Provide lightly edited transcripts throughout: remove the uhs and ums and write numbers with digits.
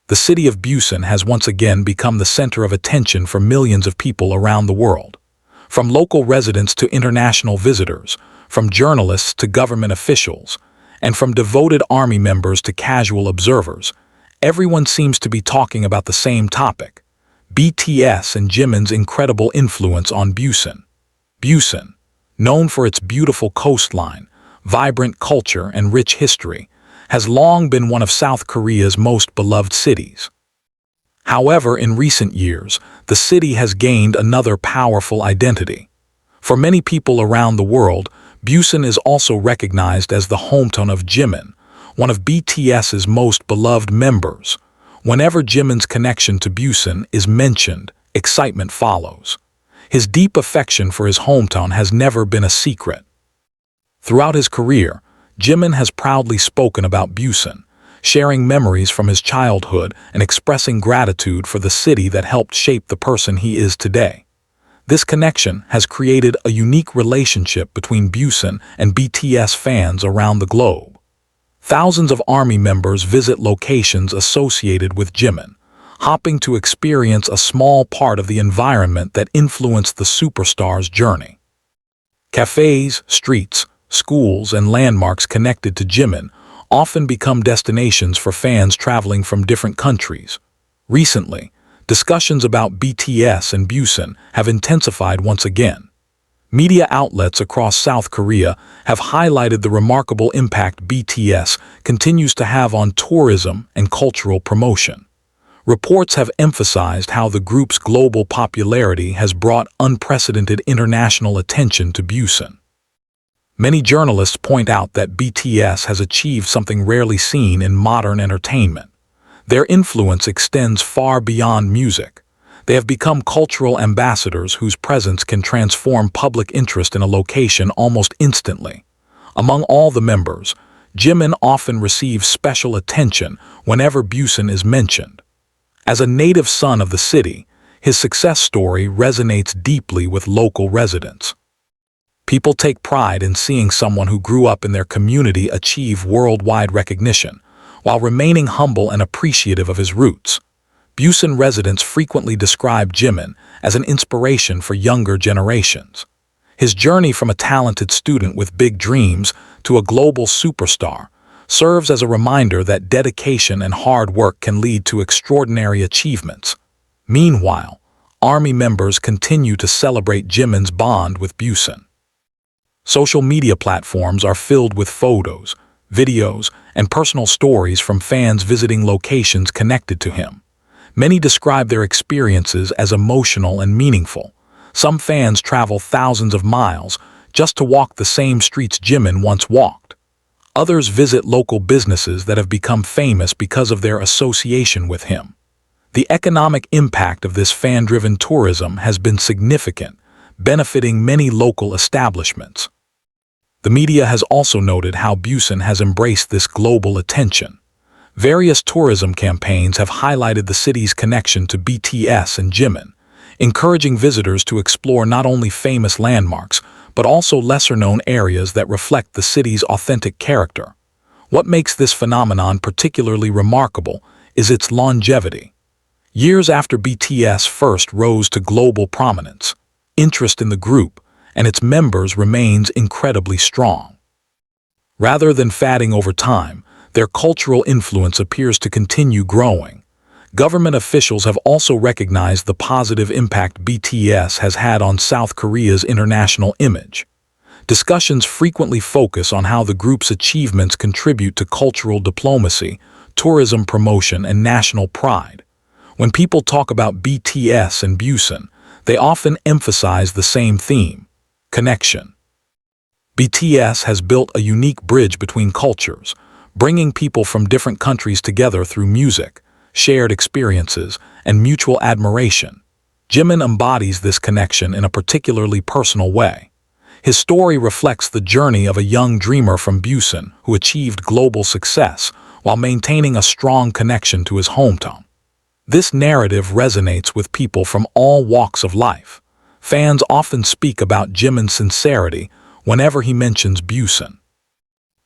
the city of Busan has once again become the center of attention for millions of people around the world. From local residents to international visitors, from journalists to government officials, and from devoted army members to casual observers, everyone seems to be talking about the same topic: BTS and Jimin's incredible influence on Busan. Busan, known for its beautiful coastline, vibrant culture, and rich history, has long been one of South Korea's most beloved cities. However, in recent years, the city has gained another powerful identity. For many people around the world, Busan is also recognized as the hometown of Jimin, one of BTS's most beloved members. Whenever Jimin's connection to Busan is mentioned, excitement follows. His deep affection for his hometown has never been a secret. Throughout his career, Jimin has proudly spoken about Busan, sharing memories from his childhood and expressing gratitude for the city that helped shape the person he is today. This connection has created a unique relationship between Busan and BTS fans around the globe. Thousands of army members visit locations associated with Jimin, hoping to experience a small part of the environment that influenced the superstar's journey. Cafes, streets, schools, and landmarks connected to Jimin often become destinations for fans traveling from different countries. Recently, discussions about BTS and Busan have intensified once again. Media outlets across South Korea have highlighted the remarkable impact BTS continues to have on tourism and cultural promotion. Reports have emphasized how the group's global popularity has brought unprecedented international attention to Busan. Many journalists point out that BTS has achieved something rarely seen in modern entertainment. Their influence extends far beyond music. They have become cultural ambassadors whose presence can transform public interest in a location almost instantly. Among all the members, Jimin often receives special attention whenever Busan is mentioned. As a native son of the city, his success story resonates deeply with local residents. People take pride in seeing someone who grew up in their community achieve worldwide recognition, while remaining humble and appreciative of his roots. Busan residents frequently describe Jimin as an inspiration for younger generations. His journey from a talented student with big dreams to a global superstar serves as a reminder that dedication and hard work can lead to extraordinary achievements. Meanwhile, army members continue to celebrate Jimin's bond with Busan. Social media platforms are filled with photos, videos, and personal stories from fans visiting locations connected to him. Many describe their experiences as emotional and meaningful. Some fans travel thousands of miles just to walk the same streets Jimin once walked. Others visit local businesses that have become famous because of their association with him. The economic impact of this fan-driven tourism has been significant, benefiting many local establishments. The media has also noted how Busan has embraced this global attention. Various tourism campaigns have highlighted the city's connection to BTS and Jimin, encouraging visitors to explore not only famous landmarks, but also lesser-known areas that reflect the city's authentic character. What makes this phenomenon particularly remarkable is its longevity. Years after BTS first rose to global prominence, interest in the group and its members remains incredibly strong. Rather than fading over time, their cultural influence appears to continue growing. Government officials have also recognized the positive impact BTS has had on South Korea's international image. Discussions frequently focus on how the group's achievements contribute to cultural diplomacy, tourism promotion, and national pride. When people talk about BTS and Busan, they often emphasize the same theme: connection. BTS has built a unique bridge between cultures, bringing people from different countries together through music, shared experiences, and mutual admiration. Jimin embodies this connection in a particularly personal way. His story reflects the journey of a young dreamer from Busan who achieved global success while maintaining a strong connection to his hometown. This narrative resonates with people from all walks of life. Fans often speak about Jimin's sincerity whenever he mentions Busan.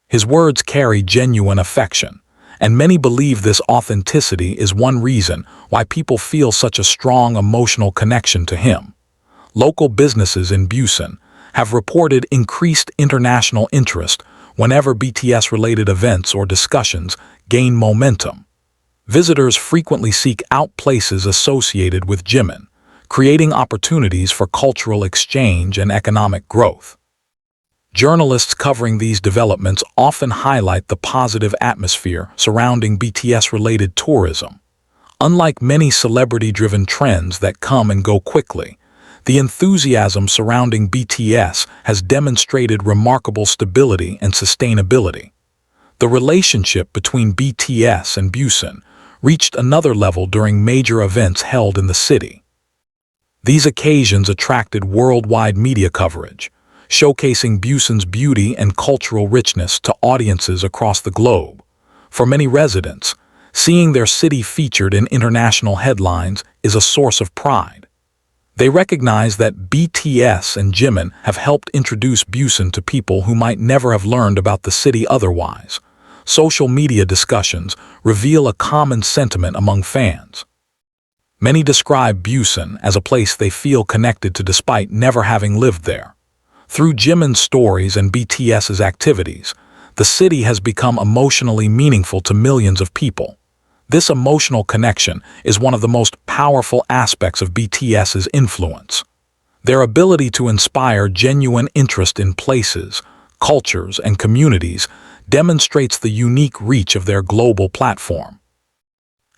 His words carry genuine affection, and many believe this authenticity is one reason why people feel such a strong emotional connection to him. Local businesses in Busan have reported increased international interest whenever BTS-related events or discussions gain momentum. Visitors frequently seek out places associated with Jimin, creating opportunities for cultural exchange and economic growth. Journalists covering these developments often highlight the positive atmosphere surrounding BTS-related tourism. Unlike many celebrity-driven trends that come and go quickly, the enthusiasm surrounding BTS has demonstrated remarkable stability and sustainability. The relationship between BTS and Busan reached another level during major events held in the city. These occasions attracted worldwide media coverage, showcasing Busan's beauty and cultural richness to audiences across the globe. For many residents, seeing their city featured in international headlines is a source of pride. They recognize that BTS and Jimin have helped introduce Busan to people who might never have learned about the city otherwise. Social media discussions reveal a common sentiment among fans. Many describe Busan as a place they feel connected to despite never having lived there. Through Jimin's stories and BTS's activities, the city has become emotionally meaningful to millions of people. This emotional connection is one of the most powerful aspects of BTS's influence. Their ability to inspire genuine interest in places, cultures, and communities demonstrates the unique reach of their global platform.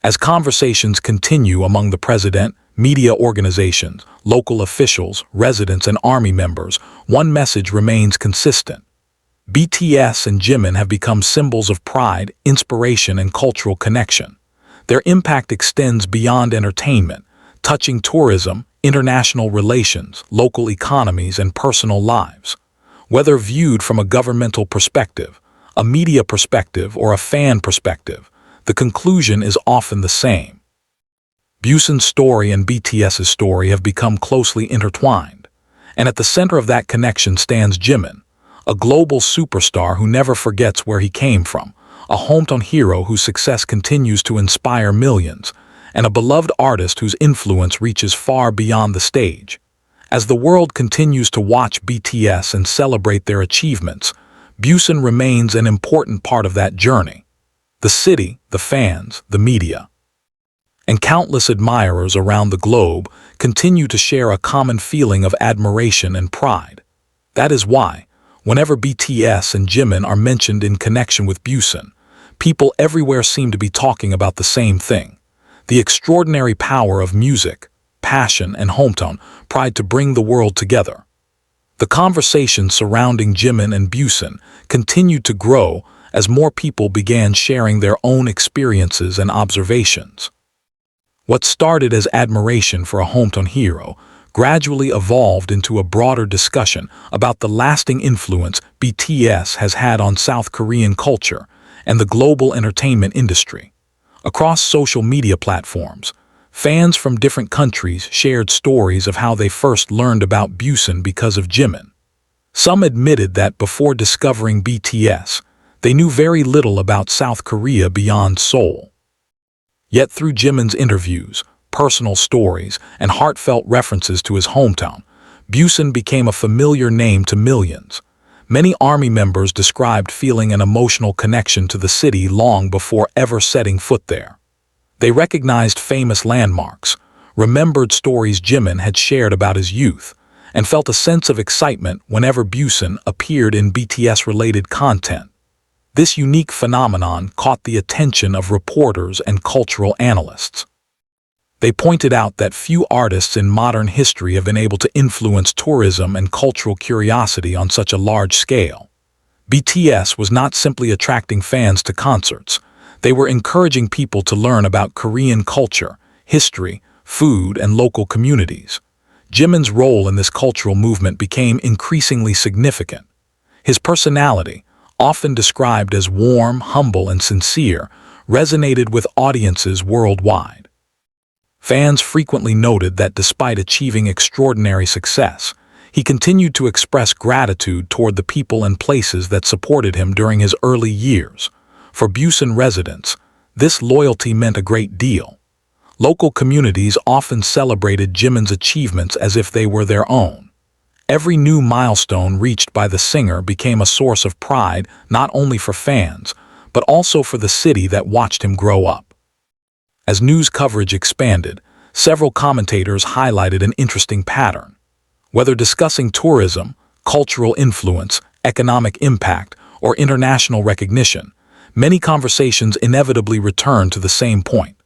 As conversations continue among the president, media organizations, local officials, residents, and army members, one message remains consistent. BTS and Jimin have become symbols of pride, inspiration, and cultural connection. Their impact extends beyond entertainment, touching tourism, international relations, local economies, and personal lives. Whether viewed from a governmental perspective, a media perspective, or a fan perspective, the conclusion is often the same. Busan's story and BTS's story have become closely intertwined, and at the center of that connection stands Jimin, a global superstar who never forgets where he came from, a hometown hero whose success continues to inspire millions, and a beloved artist whose influence reaches far beyond the stage. As the world continues to watch BTS and celebrate their achievements, Busan remains an important part of that journey. The city, the fans, the media, and countless admirers around the globe continue to share a common feeling of admiration and pride. That is why, whenever BTS and Jimin are mentioned in connection with Busan, people everywhere seem to be talking about the same thing: the extraordinary power of music, passion, and hometown pride to bring the world together. The conversation surrounding Jimin and Busan continued to grow as more people began sharing their own experiences and observations. What started as admiration for a hometown hero gradually evolved into a broader discussion about the lasting influence BTS has had on South Korean culture and the global entertainment industry. Across social media platforms, fans from different countries shared stories of how they first learned about Busan because of Jimin. Some admitted that before discovering BTS, they knew very little about South Korea beyond Seoul. Yet through Jimin's interviews, personal stories, and heartfelt references to his hometown, Busan became a familiar name to millions. Many army members described feeling an emotional connection to the city long before ever setting foot there. They recognized famous landmarks, remembered stories Jimin had shared about his youth, and felt a sense of excitement whenever Busan appeared in BTS-related content. This unique phenomenon caught the attention of reporters and cultural analysts. They pointed out that few artists in modern history have been able to influence tourism and cultural curiosity on such a large scale. BTS was not simply attracting fans to concerts. They were encouraging people to learn about Korean culture, history, food, and local communities. Jimin's role in this cultural movement became increasingly significant. His personality, often described as warm, humble, and sincere, resonated with audiences worldwide. Fans frequently noted that despite achieving extraordinary success, he continued to express gratitude toward the people and places that supported him during his early years. For Busan residents, this loyalty meant a great deal. Local communities often celebrated Jimin's achievements as if they were their own. Every new milestone reached by the singer became a source of pride not only for fans, but also for the city that watched him grow up. As news coverage expanded, several commentators highlighted an interesting pattern. Whether discussing tourism, cultural influence, economic impact, or international recognition, many conversations inevitably returned to the same point: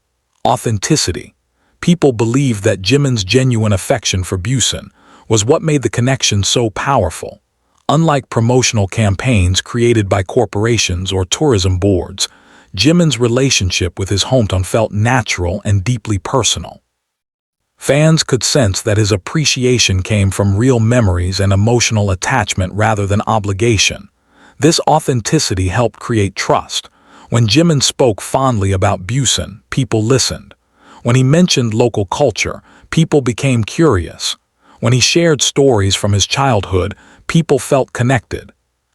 authenticity. People believed that Jimin's genuine affection for Busan was what made the connection so powerful. Unlike promotional campaigns created by corporations or tourism boards, Jimin's relationship with his hometown felt natural and deeply personal. Fans could sense that his appreciation came from real memories and emotional attachment rather than obligation. This authenticity helped create trust. When Jimin spoke fondly about Busan, people listened. When he mentioned local culture, people became curious. When he shared stories from his childhood, people felt connected.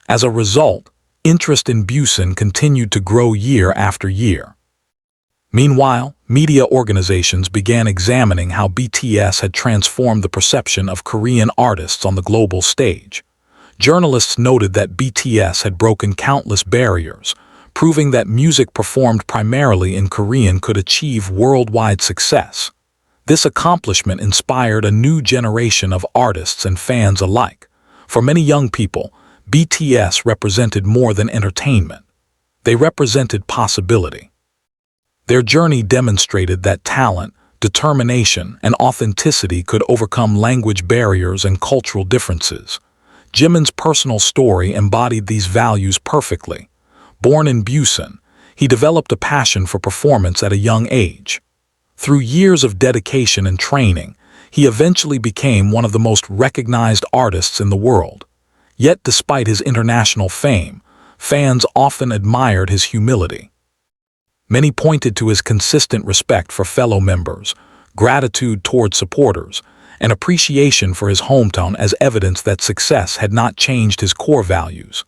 As a result, interest in Busan continued to grow year after year. Meanwhile, media organizations began examining how BTS had transformed the perception of Korean artists on the global stage. Journalists noted that BTS had broken countless barriers, proving that music performed primarily in Korean could achieve worldwide success. This accomplishment inspired a new generation of artists and fans alike. For many young people, BTS represented more than entertainment. They represented possibility. Their journey demonstrated that talent, determination, and authenticity could overcome language barriers and cultural differences. Jimin's personal story embodied these values perfectly. Born in Busan, he developed a passion for performance at a young age. Through years of dedication and training, he eventually became one of the most recognized artists in the world. Yet despite his international fame, fans often admired his humility. Many pointed to his consistent respect for fellow members, gratitude toward supporters, and appreciation for his hometown as evidence that success had not changed his core values.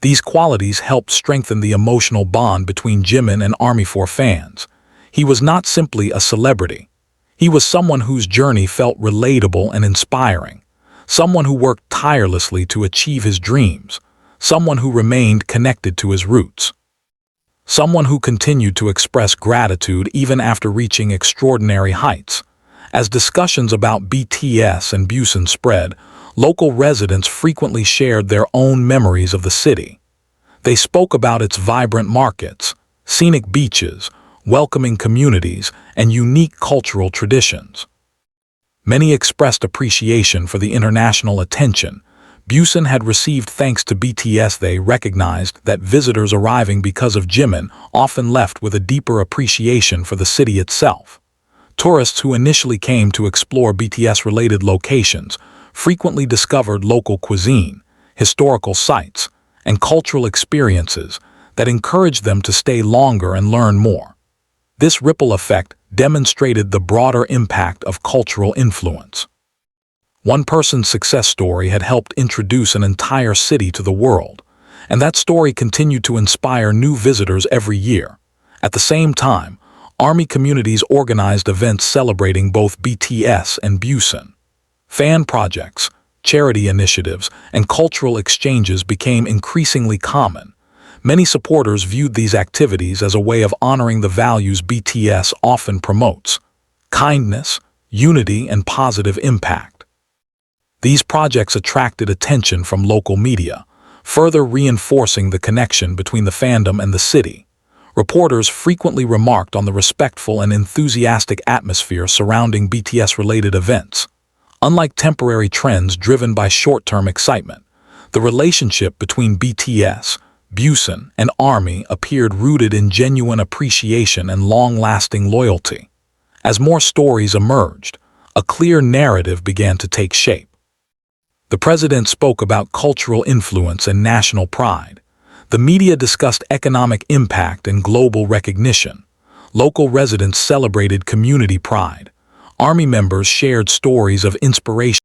These qualities helped strengthen the emotional bond between Jimin and Army 4 fans. He was not simply a celebrity. He was someone whose journey felt relatable and inspiring, someone who worked tirelessly to achieve his dreams, someone who remained connected to his roots, someone who continued to express gratitude even after reaching extraordinary heights. As discussions about BTS and Busan spread, local residents frequently shared their own memories of the city. They spoke about its vibrant markets, scenic beaches, welcoming communities, and unique cultural traditions. Many expressed appreciation for the international attention Busan had received thanks to BTS. They recognized that visitors arriving because of Jimin often left with a deeper appreciation for the city itself. Tourists who initially came to explore BTS-related locations frequently discovered local cuisine, historical sites, and cultural experiences that encouraged them to stay longer and learn more. This ripple effect demonstrated the broader impact of cultural influence. One person's success story had helped introduce an entire city to the world, and that story continued to inspire new visitors every year. At the same time, Army communities organized events celebrating both BTS and Busan. Fan projects, charity initiatives, and cultural exchanges became increasingly common. Many supporters viewed these activities as a way of honoring the values BTS often promotes: kindness, unity, and positive impact. These projects attracted attention from local media, further reinforcing the connection between the fandom and the city. Reporters frequently remarked on the respectful and enthusiastic atmosphere surrounding BTS-related events. Unlike temporary trends driven by short-term excitement, the relationship between BTS, Busan, and Army appeared rooted in genuine appreciation and long-lasting loyalty. As more stories emerged, a clear narrative began to take shape. The president spoke about cultural influence and national pride. The media discussed economic impact and global recognition. Local residents celebrated community pride. Army members shared stories of inspiration